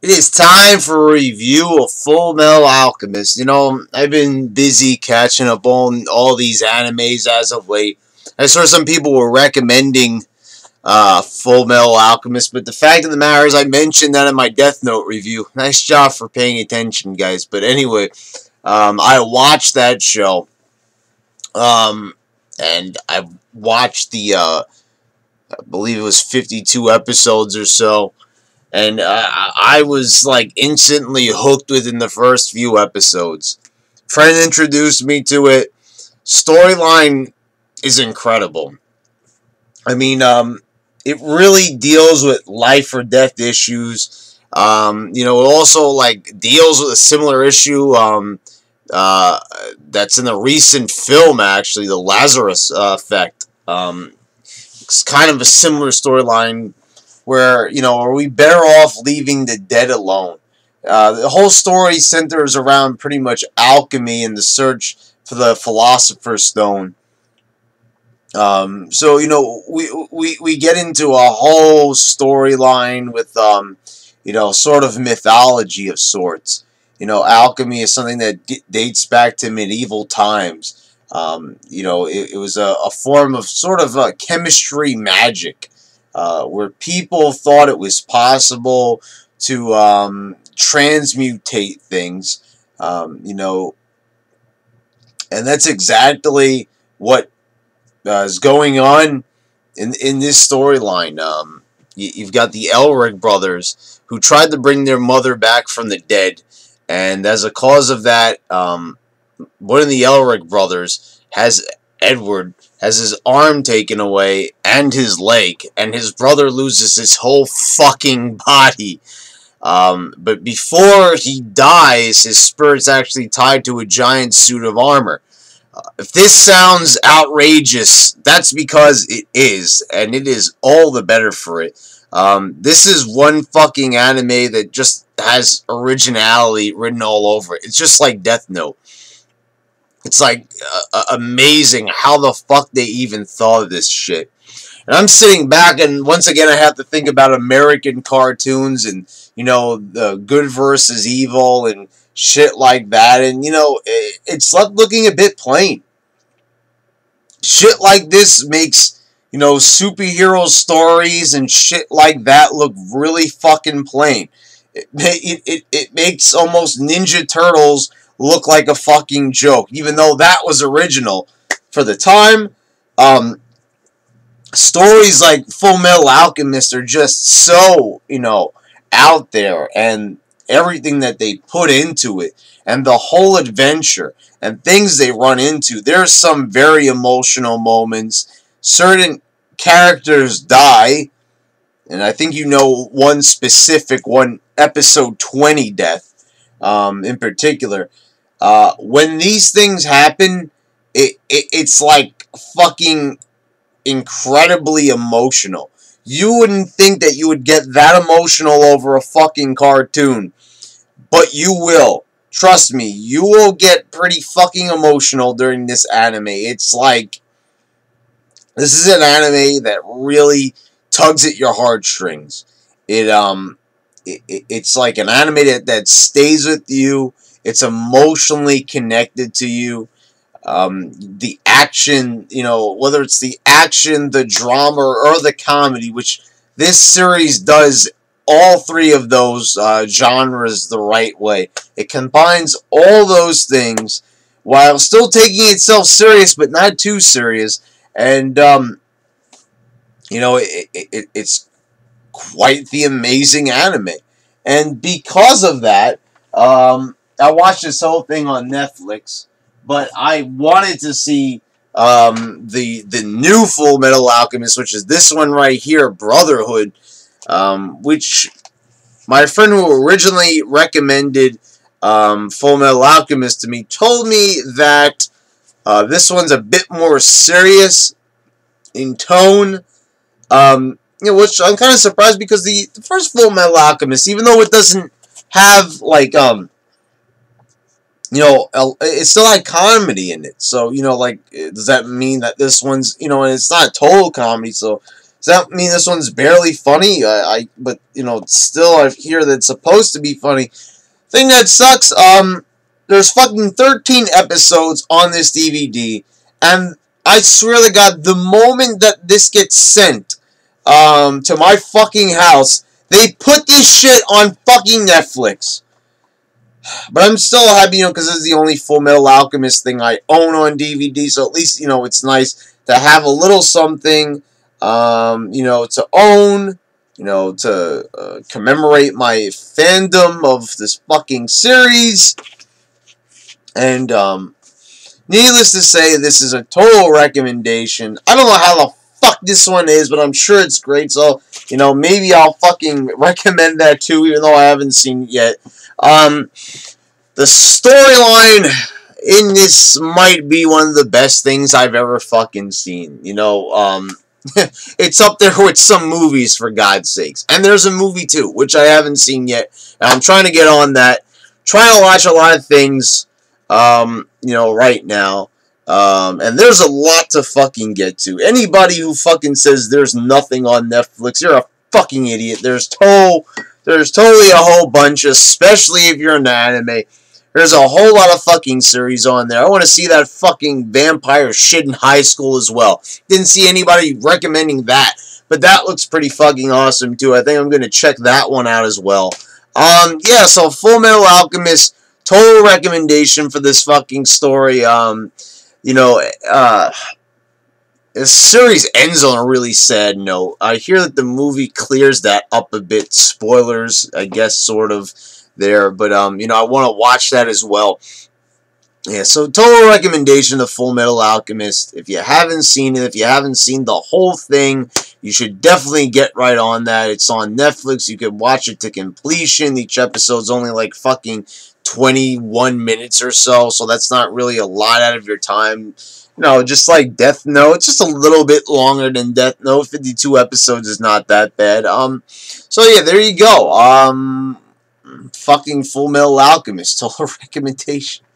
It is time for a review of Full Metal Alchemist. I've been busy catching up on all these animes as of late. I saw some people were recommending Full Metal Alchemist, but the fact of the matter is I mentioned that in my Death Note review. Nice job for paying attention, guys. But anyway, I watched that show, um, and I watched I believe it was 52 episodes or so. And I was like instantly hooked within the first few episodes. Friend introduced me to it. Storyline is incredible. I mean, it really deals with life or death issues. It also like deals with a similar issue that's in the recent film, actually, the Lazarus Effect. It's kind of a similar storyline where, are we better off leaving the dead alone? The whole story centers around pretty much alchemy and the search for the Philosopher's Stone. We get into a whole storyline with, sort of mythology of sorts. Alchemy is something that dates back to medieval times. It was a form of sort of chemistry magic. Where people thought it was possible to transmutate things, and that's exactly what is going on in this storyline. You've got the Elric brothers who tried to bring their mother back from the dead, and as a cause of that, one of the Elric brothers Edward has his arm taken away and his leg, and his brother loses his whole fucking body. But before he dies, his spirit's actually tied to a giant suit of armor. If this sounds outrageous, that's because it is, and it is all the better for it. This is one fucking anime that just has originality written all over it. It's just like Death Note. It's like amazing how the fuck they even thought of this shit. And I'm sitting back, and once again, I have to think about American cartoons and, the good versus evil and shit like that. And, it's left looking a bit plain. Shit like this makes, superhero stories and shit like that look really fucking plain. It makes almost Ninja Turtles look like a fucking joke, even though that was original for the time. Stories like Full Metal Alchemist are just so, out there, and everything that they put into it, and the whole adventure, and things they run into. There's some very emotional moments. Certain characters die, and I think one specific, one episode 20 death, in particular. When these things happen, it's like fucking incredibly emotional. You wouldn't think that you would get that emotional over a fucking cartoon, but you will. Trust me, you will get pretty fucking emotional during this anime. It's like, this is an anime that really tugs at your heartstrings. It's like an anime that stays with you. It's emotionally connected to you. The action, whether it's the action, the drama, or the comedy, which this series does all three of those genres the right way. It combines all those things while still taking itself serious, but not too serious. And, it's quite the amazing anime. And because of that, I watched this whole thing on Netflix, but I wanted to see the new Full Metal Alchemist, which is this one right here, Brotherhood, which my friend who originally recommended Full Metal Alchemist to me told me that this one's a bit more serious in tone, which I'm kind of surprised because the first Full Metal Alchemist, even though it doesn't have like it still had comedy in it. So, does that mean that this one's, and it's not a total comedy, so Does that mean this one's barely funny? But you know, still I hear that it's supposed to be funny. Thing that sucks, there's fucking 13 episodes on this DVD, and I swear to God, the moment that this gets sent, to my fucking house, they put this shit on fucking Netflix. But I'm still happy, you know, because this is the only Full Metal Alchemist thing I own on DVD, so at least, you know, it's nice to have a little something, you know, to own, you know, to commemorate my fandom of this fucking series. And, needless to say, this is a total recommendation. I don't know how the fuck this one is, but I'm sure it's great, so, you know, maybe I'll fucking recommend that too, even though I haven't seen it yet. The storyline in this might be one of the best things I've ever fucking seen. You know, it's up there with some movies, for God's sakes. And there's a movie too, which I haven't seen yet. And I'm trying to get on that. Trying to watch a lot of things, you know, right now. And there's a lot to fucking get to. Anybody who fucking says there's nothing on Netflix, you're a fucking idiot. There's totally a whole bunch, especially if you're an anime. There's a whole lot of fucking series on there. I want to see that fucking vampire shit in high school as well. Didn't see anybody recommending that, but that looks pretty fucking awesome too. I think I'm going to check that one out as well. Yeah, so Full Metal Alchemist, total recommendation for this fucking story. You know, this series ends on a really sad note. I hear that the movie clears that up a bit. Spoilers, I guess, sort of there. But, you know, I want to watch that as well. Yeah, so total recommendation of Full Metal Alchemist. If you haven't seen it, if you haven't seen the whole thing, you should definitely get right on that. It's on Netflix. You can watch it to completion. Each episode's only like fucking 21 minutes or so, so that's not really a lot out of your time. No, just like Death Note, it's just a little bit longer than Death Note. 52 episodes is not that bad. So yeah, there you go. Fucking Full Metal Alchemist, total recommendation.